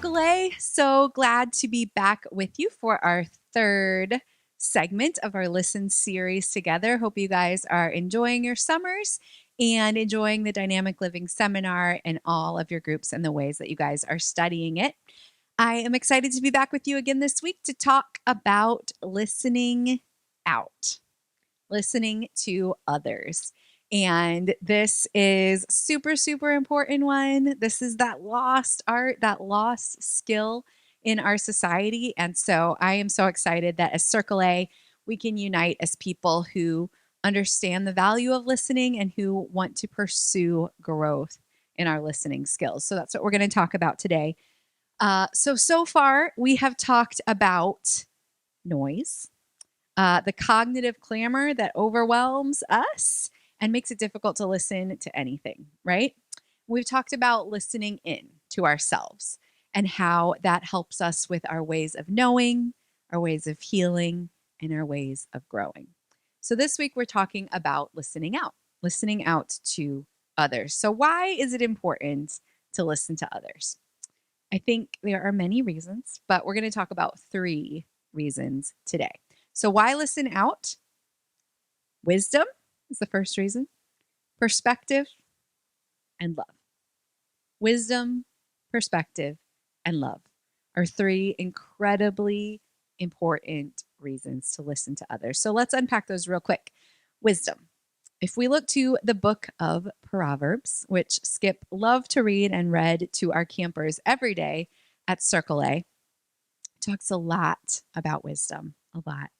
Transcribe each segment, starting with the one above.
Circle A. So glad to be back with you for our third segment of our Listen series together. Hope you guys are enjoying your summers and enjoying the Dynamic Living Seminar and all of your groups and the ways that you guys are studying it. I am excited to be back with you again this week to talk about listening out, listening to others. And this is super, super important one. This is that lost art, that lost skill in our society. And so I am so excited that as Circle A, we can unite as people who understand the value of listening and who want to pursue growth in our listening skills. So that's what we're going to talk about today. So far, we have talked about noise, the cognitive clamor that overwhelms us and makes it difficult to listen to anything, right? We've talked about listening in to ourselves and how that helps us with our ways of knowing, our ways of healing, and our ways of growing. So this week we're talking about listening out to others. So why is it important to listen to others? I think there are many reasons, but we're going to talk about 3 reasons today. So why listen out? Wisdom is the first reason. Perspective and love. Wisdom, perspective, and love are 3 incredibly important reasons to listen to others. So let's unpack those real quick. Wisdom. If we look to the book of Proverbs, which Skip loved to read and read to our campers every day at Circle A, it talks a lot about wisdom, a lot.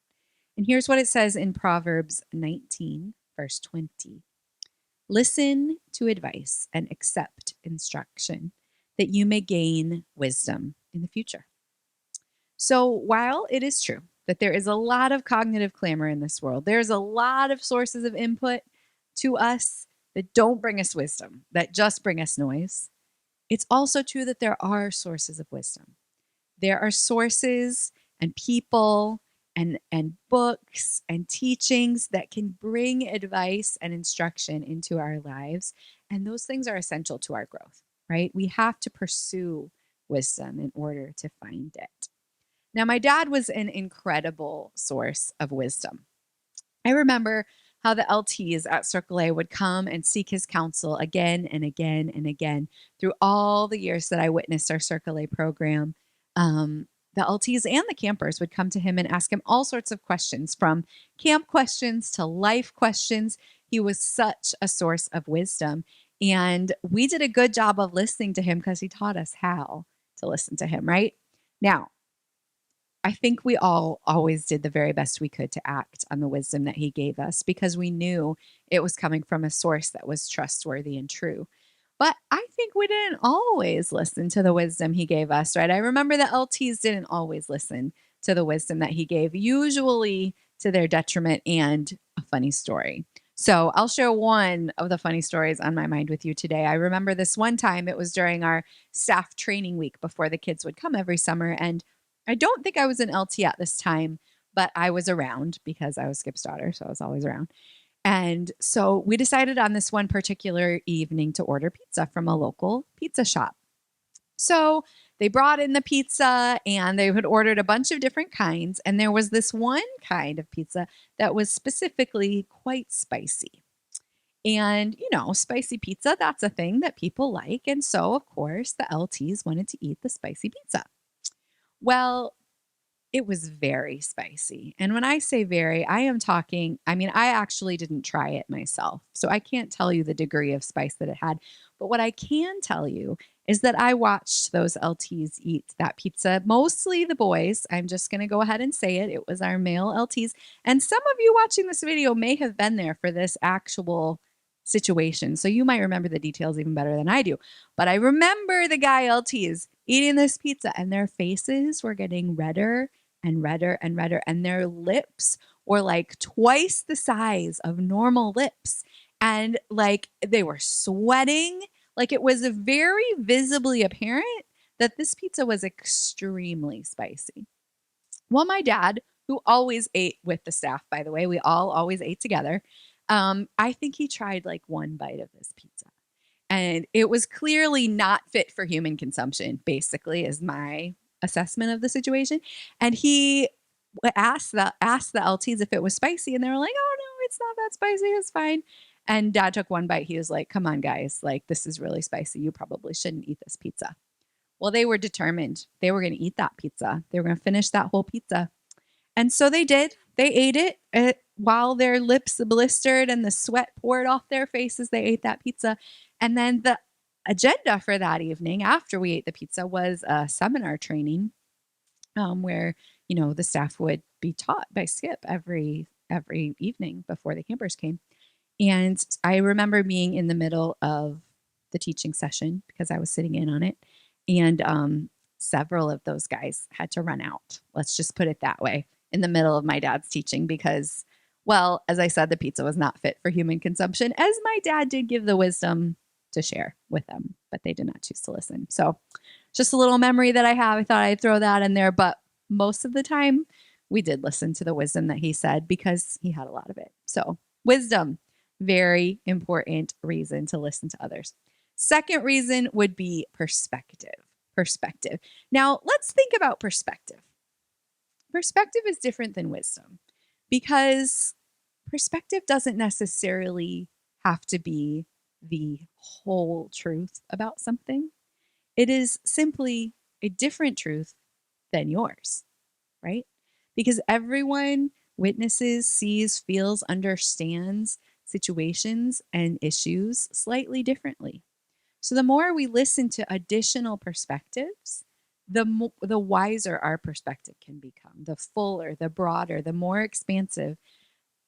And here's what it says in Proverbs 19, verse 20. Listen to advice and accept instruction, that you may gain wisdom in the future. So while it is true that there is a lot of cognitive clamor in this world, there's a lot of sources of input to us that don't bring us wisdom, that just bring us noise, it's also true that there are sources of wisdom. There are sources and people and books and teachings that can bring advice and instruction into our lives. And those things are essential to our growth, right? We have to pursue wisdom in order to find it. Now, my dad was an incredible source of wisdom. I remember how the LTs at Circle A would come and seek his counsel again and again and again through all the years that I witnessed our Circle A program. The LTs and the campers would come to him and ask him all sorts of questions, from camp questions to life questions. He was such a source of wisdom. And we did a good job of listening to him because he taught us how to listen to him, right? Now, I think we all always did the very best we could to act on the wisdom that he gave us because we knew it was coming from a source that was trustworthy and true. But I think we didn't always listen to the wisdom he gave us, right? I remember the LTs didn't always listen to the wisdom that he gave, usually to their detriment and a funny story. So I'll share one of the funny stories on my mind with you today. I remember this one time, it was during our staff training week before the kids would come every summer. And I don't think I was an LT at this time, but I was around because I was Skip's daughter, so I was always around. And so we decided on this one particular evening to order pizza from a local pizza shop. So they brought in the pizza and they had ordered a bunch of different kinds. And there was this one kind of pizza that was specifically quite spicy. And, you know, spicy pizza, that's a thing that people like. And so, of course, the LTs wanted to eat the spicy pizza. Well, it was very spicy. And when I say very, I actually didn't try it myself. So I can't tell you the degree of spice that it had. But what I can tell you is that I watched those LTs eat that pizza, mostly the boys. I'm just going to go ahead and say it. It was our male LTs. And some of you watching this video may have been there for this actual situation. So you might remember the details even better than I do. But I remember the guy LTs eating this pizza and their faces were getting redder and redder and redder, and their lips were like twice the size of normal lips. And like they were sweating. Like it was very visibly apparent that this pizza was extremely spicy. Well, my dad, who always ate with the staff, by the way, we all always ate together. I think he tried like one bite of this pizza. And it was clearly not fit for human consumption, basically, is my assessment of the situation. And he asked the LTs if it was spicy, and they were like, "Oh no, it's not that spicy. It's fine." And Dad took one bite. He was like, "Come on, guys, like this is really spicy. You probably shouldn't eat this pizza." Well, they were determined. They were going to eat that pizza. They were going to finish that whole pizza. And so they did. They ate it while their lips blistered and the sweat poured off their faces. They ate that pizza. And then the agenda for that evening after we ate the pizza was a seminar training where, the staff would be taught by Skip every evening before the campers came. And I remember being in the middle of the teaching session because I was sitting in on it. And several of those guys had to run out. Let's just put it that way, in the middle of my dad's teaching because, well, as I said, the pizza was not fit for human consumption, as my dad did give the wisdom to share with them, but they did not choose to listen. So just a little memory that I have. I thought I'd throw that in there, but most of the time we did listen to the wisdom that he said because he had a lot of it. So wisdom, very important reason to listen to others. Second reason would be perspective. Perspective. Now, let's think about perspective. Perspective is different than wisdom because perspective doesn't necessarily have to be the whole truth about something. It is simply a different truth than yours, right? Because everyone witnesses, sees, feels, understands situations and issues slightly differently. So the more we listen to additional perspectives, the wiser our perspective can become, the fuller, the broader, the more expansive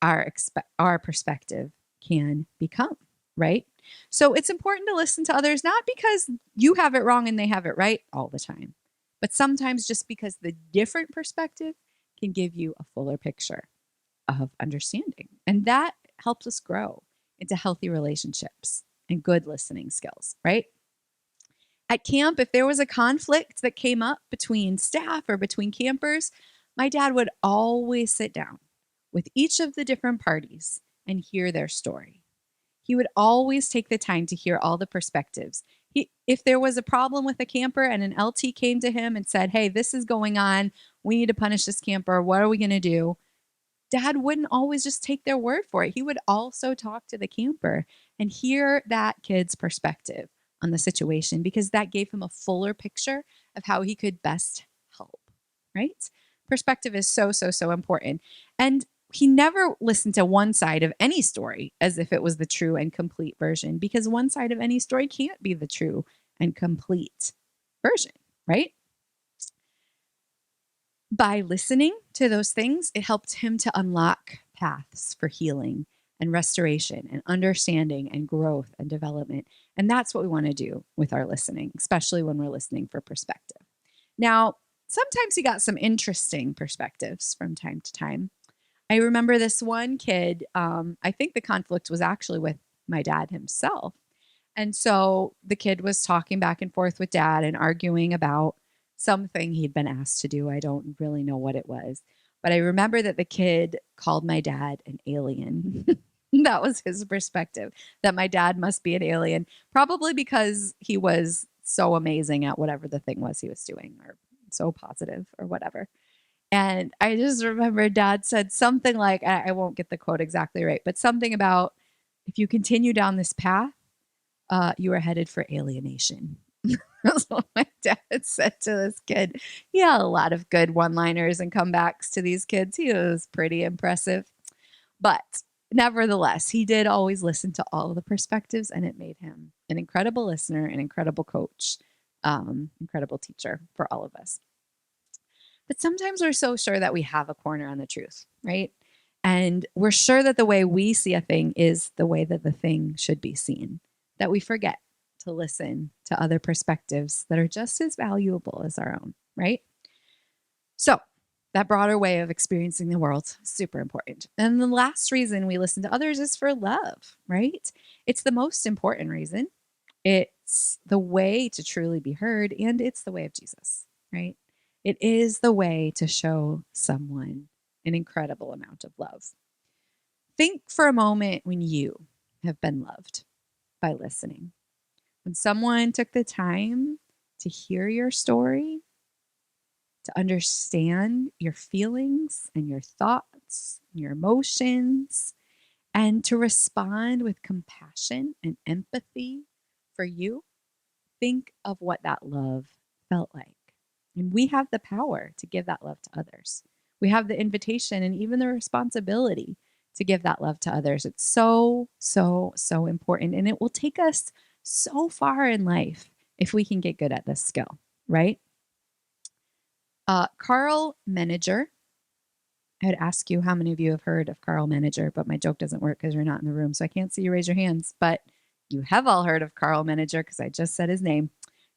our perspective can become, right? So it's important to listen to others, not because you have it wrong and they have it right all the time, but sometimes just because the different perspective can give you a fuller picture of understanding. And that helps us grow into healthy relationships and good listening skills, right? At camp, if there was a conflict that came up between staff or between campers, my dad would always sit down with each of the different parties and hear their story. He would always take the time to hear all the perspectives. If there was a problem with a camper and an LT came to him and said, "Hey, this is going on. We need to punish this camper. What are we going to do?" Dad wouldn't always just take their word for it. He would also talk to the camper and hear that kid's perspective on the situation because that gave him a fuller picture of how he could best help, right? Perspective is so, so, so important. And he never listened to one side of any story as if it was the true and complete version because one side of any story can't be the true and complete version, right? By listening to those things, it helped him to unlock paths for healing and restoration and understanding and growth and development. And that's what we want to do with our listening, especially when we're listening for perspective. Now, sometimes he got some interesting perspectives from time to time. I remember this one kid, I think the conflict was actually with my dad himself. And so the kid was talking back and forth with dad and arguing about something he'd been asked to do. I don't really know what it was. But I remember that the kid called my dad an alien. That was his perspective, that my dad must be an alien, probably because he was so amazing at whatever the thing was he was doing, or so positive or whatever. And I just remember dad said something like, I won't get the quote exactly right, but something about, if you continue down this path, you are headed for alienation. That's what my dad said to this kid. He had a lot of good one-liners and comebacks to these kids. He was pretty impressive. But nevertheless, he did always listen to all of the perspectives, and it made him an incredible listener, an incredible coach, incredible teacher for all of us. But sometimes we're so sure that we have a corner on the truth, right? And we're sure that the way we see a thing is the way that the thing should be seen, that we forget to listen to other perspectives that are just as valuable as our own, right? So that broader way of experiencing the world is super important. And the last reason we listen to others is for love, right? It's the most important reason. It's the way to truly be heard, and it's the way of Jesus, right? It is the way to show someone an incredible amount of love. Think for a moment when you have been loved by listening. When someone took the time to hear your story, to understand your feelings and your thoughts, your emotions, and to respond with compassion and empathy for you, think of what that love felt like. And we have the power to give that love to others. We have the invitation and even the responsibility to give that love to others. It's so, so, so important. And it will take us so far in life if we can get good at this skill, right? Carl Menninger. I'd ask you how many of you have heard of Carl Menninger, but my joke doesn't work because you're not in the room. So I can't see you raise your hands. But you have all heard of Carl Menninger because I just said his name.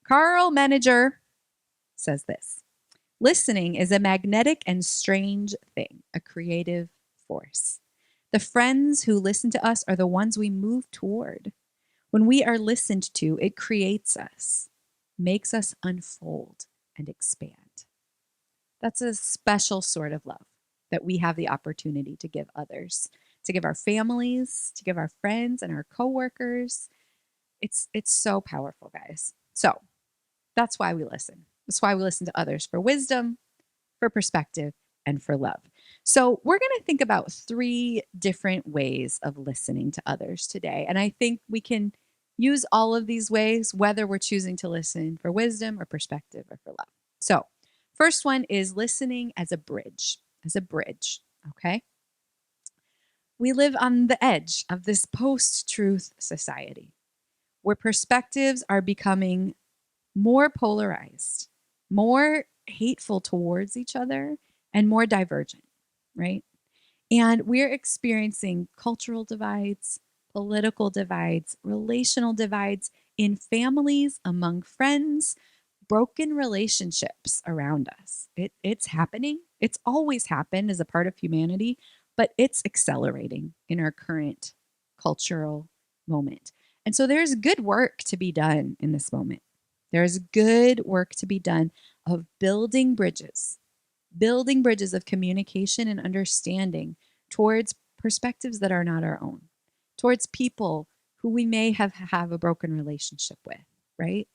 Carl Menninger says this: listening is a magnetic and strange thing, a creative force. The friends who listen to us are the ones we move toward. When we are listened to, it creates us, makes us unfold and expand. That's a special sort of love that we have the opportunity to give others, to give our families, to give our friends and our coworkers. It's so powerful, guys. So that's why we listen. That's why we listen to others for wisdom, for perspective, and for love. So we're going to think about 3 different ways of listening to others today. And I think we can use all of these ways, whether we're choosing to listen for wisdom or perspective or for love. So first one is listening as a bridge, okay? We live on the edge of this post-truth society where perspectives are becoming more polarized, more hateful towards each other, and more divergent, right? And we're experiencing cultural divides, political divides, relational divides in families, among friends, broken relationships around us. It's happening. It's always happened as a part of humanity, but it's accelerating in our current cultural moment. And so there's good work to be done in this moment. There's good work to be done of building bridges of communication and understanding towards perspectives that are not our own, towards people who we may have a broken relationship with, right?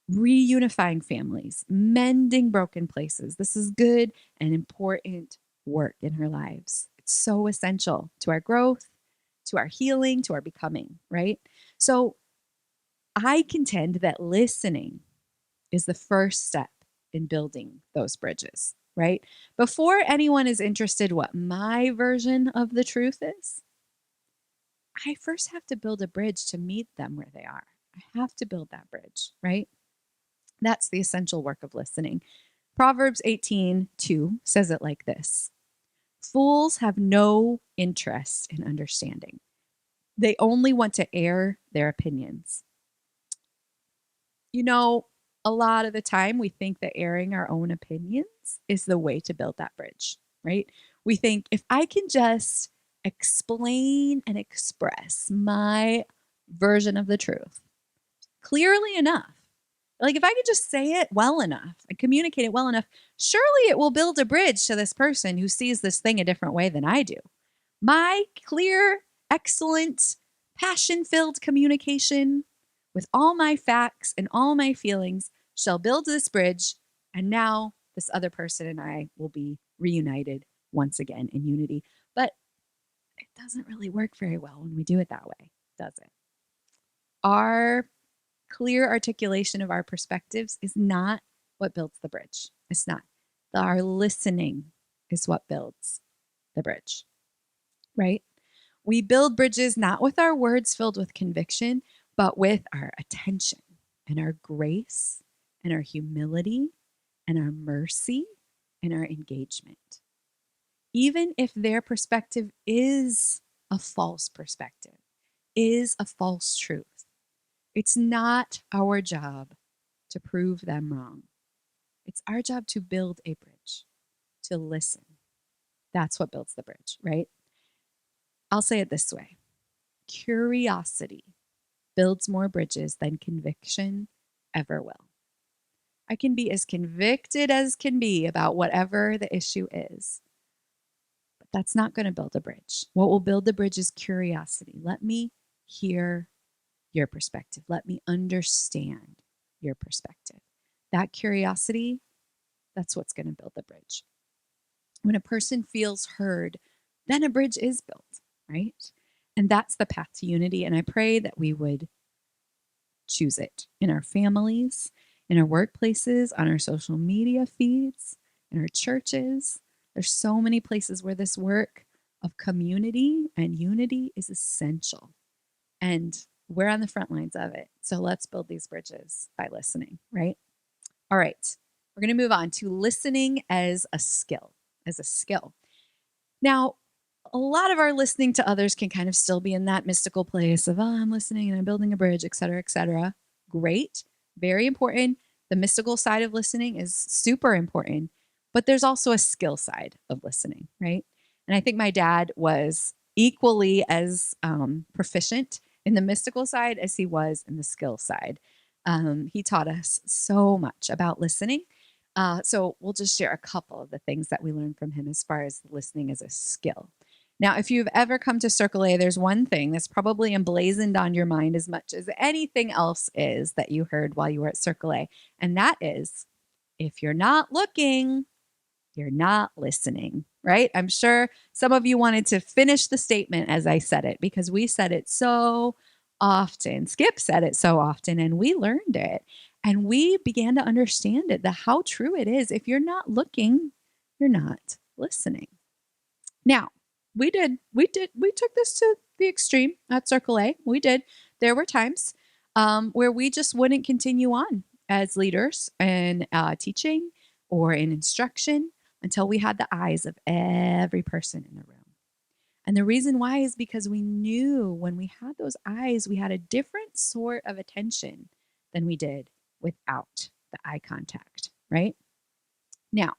Reunifying families, mending broken places. This is good and important work in our lives. It's so essential to our growth, to our healing, to our becoming, right? So I contend that listening is the first step in building those bridges, right? Before anyone is interested what my version of the truth is, I first have to build a bridge to meet them where they are. I have to build that bridge, right? That's the essential work of listening. Proverbs 18:2 says it like this: fools have no interest in understanding. They only want to air their opinions. You know, a lot of the time we think that airing our own opinions is the way to build that bridge, right? We think if I can just explain and express my version of the truth clearly enough, like if I could just say it well enough and communicate it well enough, surely it will build a bridge to this person who sees this thing a different way than I do. My clear, excellent, passion filled communication with all my facts and all my feelings shall build this bridge. And now this other person and I will be reunited once again in unity. But it doesn't really work very well when we do it that way, does it? Our clear articulation of our perspectives is not what builds the bridge. It's not. Our listening is what builds the bridge, right? We build bridges not with our words filled with conviction, but with our attention and our grace and our humility and our mercy and our engagement. Even if their perspective is a false perspective, is a false truth, it's not our job to prove them wrong. It's our job to build a bridge, to listen. That's what builds the bridge, right? I'll say it this way: curiosity builds more bridges than conviction ever will. I can be as convicted as can be about whatever the issue is, but that's not going to build a bridge. What will build the bridge is curiosity. Let me hear your perspective. Let me understand your perspective. That curiosity, that's what's going to build the bridge. When a person feels heard, then a bridge is built, right? And that's the path to unity. And I pray that we would choose it in our families, in our workplaces, on our social media feeds, in our churches. There's so many places where this work of community and unity is essential. And we're on the front lines of it. So let's build these bridges by listening, right? All right. We're going to move on to listening as a skill, Now, a lot of our listening to others can kind of still be in that mystical place of, I'm listening and I'm building a bridge, et cetera, et cetera. Great. Very important. The mystical side of listening is super important, but there's also a skill side of listening, right? And I think my dad was equally as proficient in the mystical side as he was in the skill side. He taught us so much about listening. So we'll just share a couple of the things that we learned from him as far as listening as a skill. Now, if you've ever come to Circle A, there's one thing that's probably emblazoned on your mind as much as anything else is that you heard while you were at Circle A. And that is, if you're not looking, you're not listening, right? I'm sure some of you wanted to finish the statement as I said it because we said it so often. Skip said it so often, and we learned it. And we began to understand it, how true it is. If you're not looking, you're not listening. Now, we took this to the extreme at Circle A. We did. There were times where we just wouldn't continue on as leaders in teaching or in instruction until we had the eyes of every person in the room. And the reason why is because we knew when we had those eyes, we had a different sort of attention than we did without the eye contact, right? Now,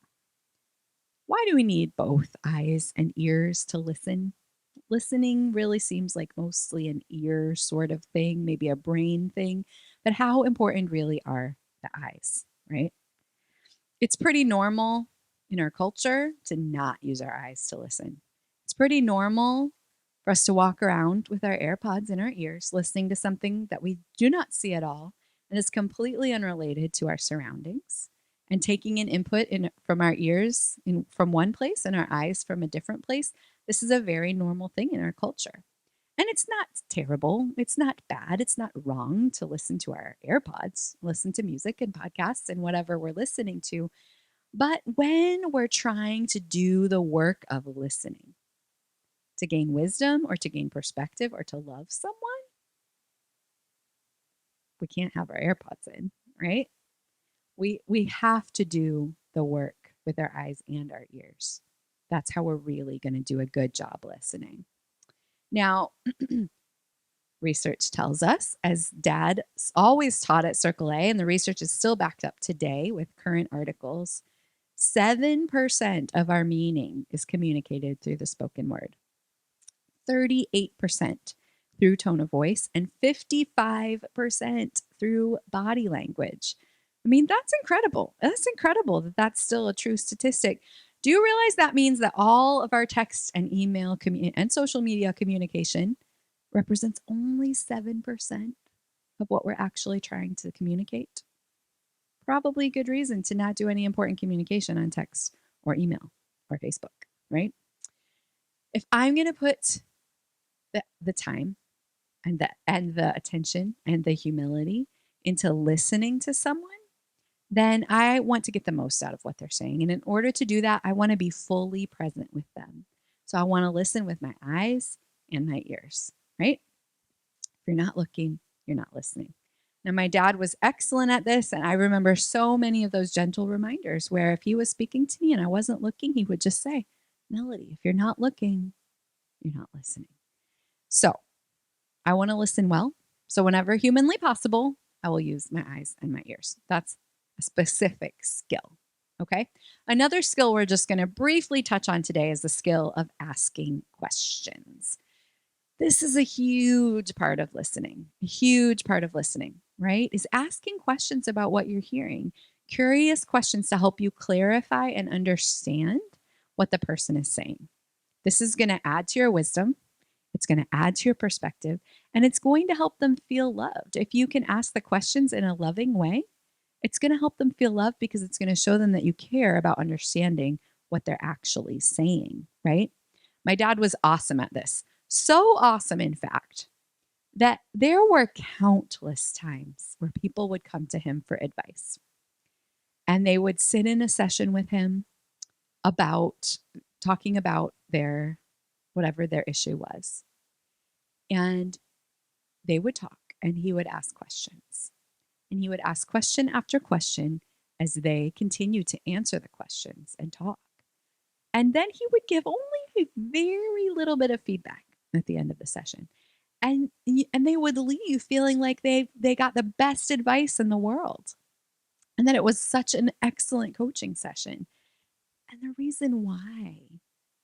why do we need both eyes and ears to listen? Listening really seems like mostly an ear sort of thing, maybe a brain thing, but how important really are the eyes, right? It's pretty normal in our culture to not use our eyes to listen. It's pretty normal for us to walk around with our AirPods in our ears, listening to something that we do not see at all and is completely unrelated to our surroundings, and taking in input from our ears from one place and our eyes from a different place. This is a very normal thing in our culture. And it's not terrible. It's not bad. It's not wrong to listen to our AirPods, listen to music and podcasts and whatever we're listening to. But when we're trying to do the work of listening to gain wisdom or to gain perspective or to love someone, we can't have our AirPods in, right? We have to do the work with our eyes and our ears. That's how we're really going to do a good job listening. Now, research tells us, as Dad always taught at Circle A, and the research is still backed up today with current articles, 7% of our meaning is communicated through the spoken word, 38% through tone of voice, and 55% through body language. I mean, that's incredible. That's incredible that that's still a true statistic. Do you realize that means that all of our text and email and social media communication represents only 7% of what we're actually trying to communicate? Probably a good reason to not do any important communication on text or email or Facebook, right? If I'm going to put the time and the attention and the humility into listening to someone, then I want to get the most out of what they're saying. And in order to do that, I want to be fully present with them. So I want to listen with my eyes and my ears, right? If you're not looking, you're not listening. Now, my dad was excellent at this, and I remember so many of those gentle reminders where if he was speaking to me and I wasn't looking, he would just say, Melody, if you're not looking, you're not listening. So I want to listen well. So whenever humanly possible, I will use my eyes and my ears. That's a specific skill. Okay. Another skill we're just going to briefly touch on today is the skill of asking questions. This is a huge part of listening, right? Is asking questions about what you're hearing, curious questions to help you clarify and understand what the person is saying. This is going to add to your wisdom. It's going to add to your perspective, and it's going to help them feel loved. If you can ask the questions in a loving way, it's going to help them feel loved because it's going to show them that you care about understanding what they're actually saying, right? My dad was awesome at this. So awesome, in fact, that there were countless times where people would come to him for advice. And they would sit in a session with him about talking about their whatever their issue was. And they would talk and he would ask questions. And he would ask question after question as they continued to answer the questions and talk. And then he would give only a very little bit of feedback at the end of the session. And they would leave feeling like they got the best advice in the world. And that it was such an excellent coaching session. And the reason why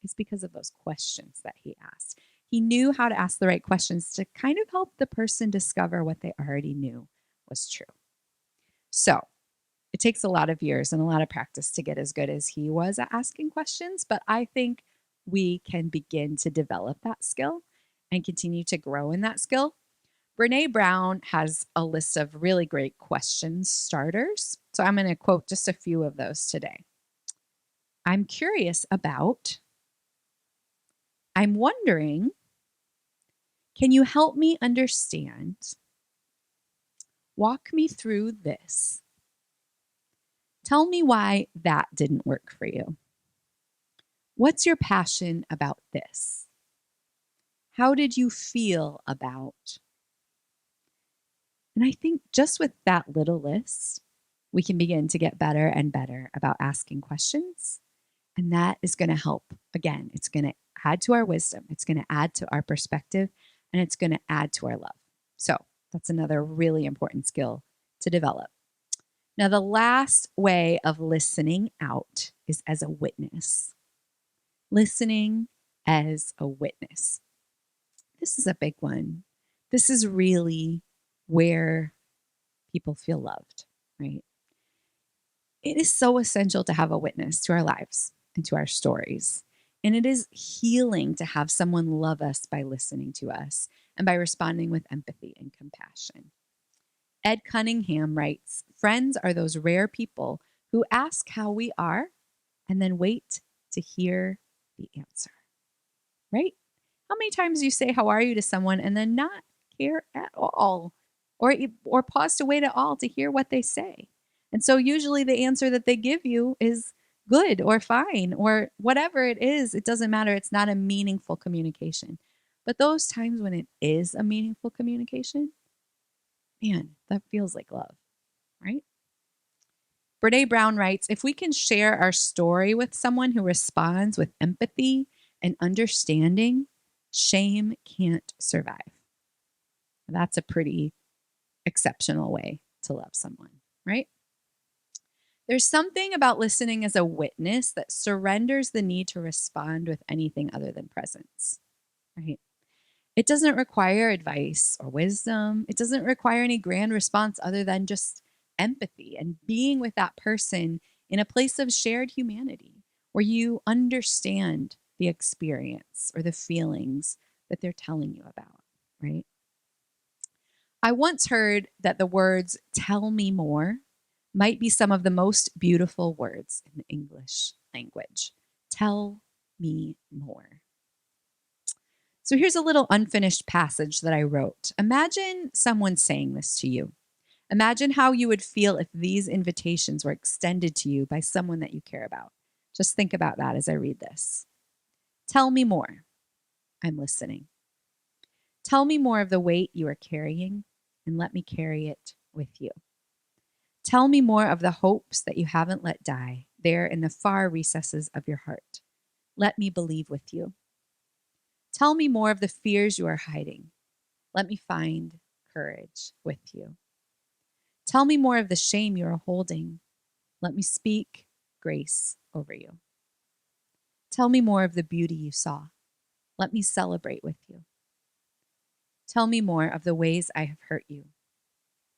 is because of those questions that he asked. He knew how to ask the right questions to kind of help the person discover what they already knew was true. So it takes a lot of years and a lot of practice to get as good as he was at asking questions, but I think we can begin to develop that skill and continue to grow in that skill. Brene Brown has a list of really great question starters. So I'm going to quote just a few of those today. I'm curious about, I'm wondering, can you help me understand? Walk me through this. Tell me why that didn't work for you. What's your passion about this? How did you feel about? And I think just with that little list, we can begin to get better and better about asking questions. And that is going to help. Again, it's going to add to our wisdom. It's going to add to our perspective, and it's going to add to our love. So that's another really important skill to develop. Now, the last way of listening out is as a witness. Listening as a witness. This is a big one. This is really where people feel loved, right? It is so essential to have a witness to our lives and to our stories. And it is healing to have someone love us by listening to us and by responding with empathy and compassion. Ed Cunningham writes, friends are those rare people who ask how we are and then wait to hear the answer, right? How many times do you say, how are you to someone and then not care at all or pause to wait at all to hear what they say? And so usually the answer that they give you is good or fine or whatever it is. It doesn't matter. It's not a meaningful communication. But those times when it is a meaningful communication, man, that feels like love, right? Brene Brown writes, if we can share our story with someone who responds with empathy and understanding, shame can't survive. That's a pretty exceptional way to love someone, right? There's something about listening as a witness that surrenders the need to respond with anything other than presence, right? It doesn't require advice or wisdom. It doesn't require any grand response other than just empathy and being with that person in a place of shared humanity where you understand the experience or the feelings that they're telling you about, right? I once heard that the words "tell me more" might be some of the most beautiful words in the English language. Tell me more. So here's a little unfinished passage that I wrote. Imagine someone saying this to you. Imagine how you would feel if these invitations were extended to you by someone that you care about. Just think about that as I read this. Tell me more. I'm listening. Tell me more of the weight you are carrying, and let me carry it with you. Tell me more of the hopes that you haven't let die there in the far recesses of your heart. Let me believe with you. Tell me more of the fears you are hiding. Let me find courage with you. Tell me more of the shame you are holding. Let me speak grace over you. Tell me more of the beauty you saw. Let me celebrate with you. Tell me more of the ways I have hurt you.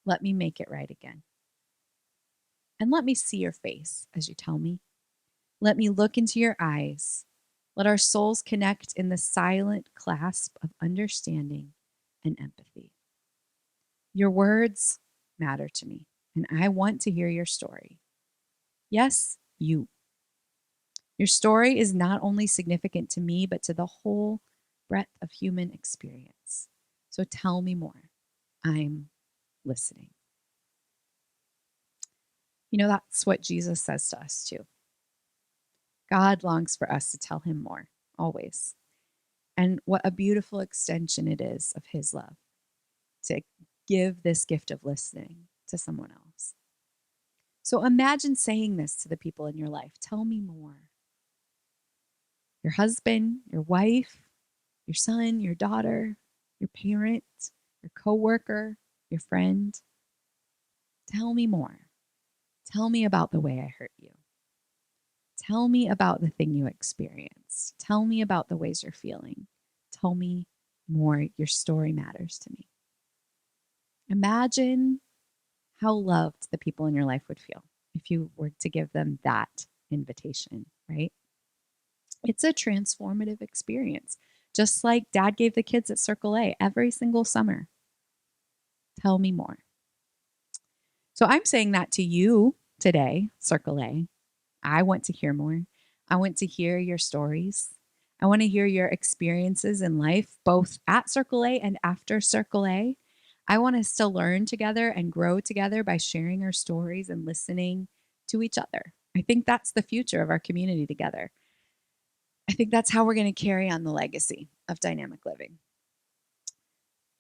Let me make it right again. And let me see your face as you tell me. Let me look into your eyes Let our souls connect in the silent clasp of understanding and empathy. Your words matter to me, and I want to hear your story. Yes, you. Your story is not only significant to me, but to the whole breadth of human experience. So tell me more. I'm listening. You know, that's what Jesus says to us too. God longs for us to tell him more, always. And what a beautiful extension it is of his love to give this gift of listening to someone else. So imagine saying this to the people in your life. Tell me more. Your husband, your wife, your son, your daughter, your parent, your coworker, your friend. Tell me more. Tell me about the way I hurt you. Tell me about the thing you experienced. Tell me about the ways you're feeling. Tell me more. Your story matters to me. Imagine how loved the people in your life would feel if you were to give them that invitation, right? It's a transformative experience, just like Dad gave the kids at Circle A every single summer. Tell me more. So I'm saying that to you today, Circle A. I want to hear more. I want to hear your stories. I want to hear your experiences in life, both at Circle A and after Circle A. I want us to learn together and grow together by sharing our stories and listening to each other. I think that's the future of our community together. I think that's how we're going to carry on the legacy of dynamic living,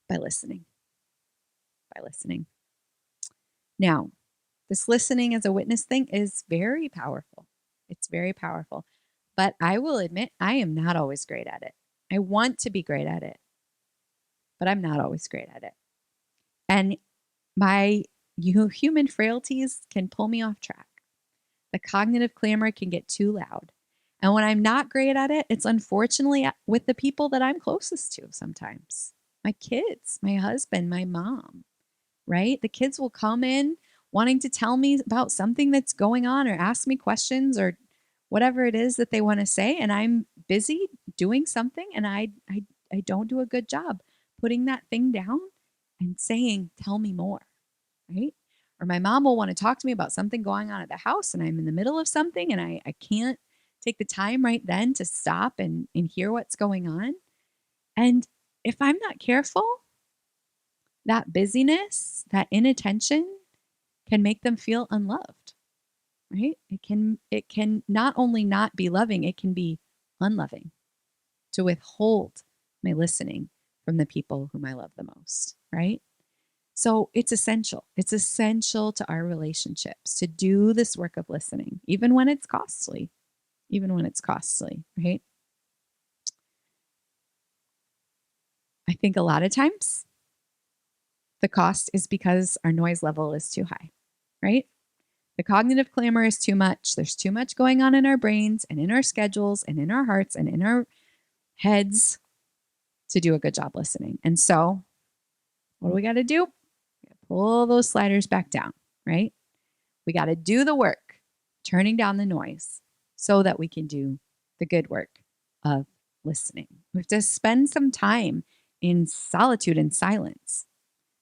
by listening, by listening. Now, this listening as a witness thing is very powerful. It's very powerful. But I will admit, I am not always great at it. I want to be great at it, but I'm not always great at it. And my human frailties can pull me off track. The cognitive clamor can get too loud. And when I'm not great at it, it's unfortunately with the people that I'm closest to sometimes. My kids, my husband, my mom, right? The kids will come in wanting to tell me about something that's going on or ask me questions or whatever it is that they want to say. And I'm busy doing something and I don't do a good job putting that thing down and saying, tell me more, right? Or my mom will want to talk to me about something going on at the house and I'm in the middle of something and I can't take the time right then to stop and hear what's going on. And if I'm not careful, that busyness, that inattention can make them feel unloved, right? It can not only not be loving, it can be unloving to withhold my listening from the people whom I love the most, right? So it's essential. It's essential to our relationships to do this work of listening, even when it's costly, right? I think a lot of times the cost is because our noise level is too high, right? The cognitive clamor is too much. There's too much going on in our brains and in our schedules and in our hearts and in our heads to do a good job listening. And so, what do we got to do? We gotta pull those sliders back down, right? We got to do the work, turning down the noise so that we can do the good work of listening. We have to spend some time in solitude and silence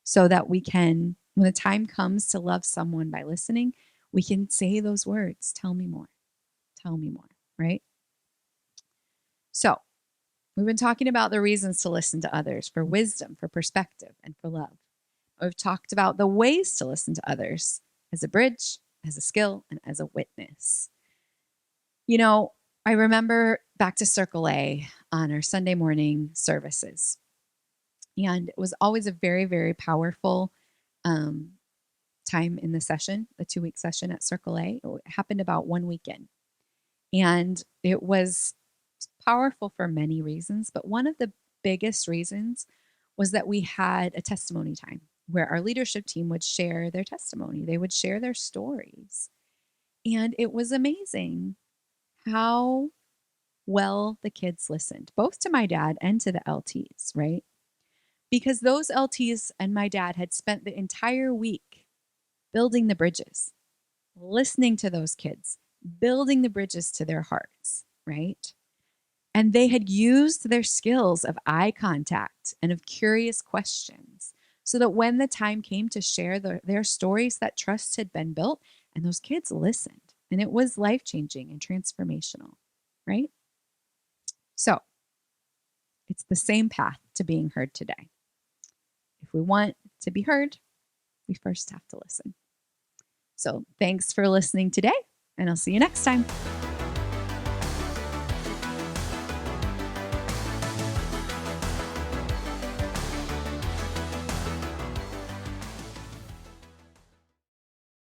so that we can, when the time comes to love someone by listening, we can say those words, tell me more, right? So we've been talking about the reasons to listen to others for wisdom, for perspective, and for love. We've talked about the ways to listen to others as a bridge, as a skill, and as a witness. You know, I remember back to Circle A on our Sunday morning services. And it was always a very, very powerful time in the session, the 2-week session at Circle A. It happened about one weekend. And it was powerful for many reasons, but one of the biggest reasons was that we had a testimony time where our leadership team would share their testimony. They would share their stories. And it was amazing how well the kids listened, both to my dad and to the LTs, right? Because those LTs and my dad had spent the entire week building the bridges, listening to those kids, building the bridges to their hearts, right? And they had used their skills of eye contact and of curious questions so that when the time came to share their stories, that trust had been built and those kids listened. And it was life-changing and transformational, right? So it's the same path to being heard today. If we want to be heard, we first have to listen. So thanks for listening today, and I'll see you next time.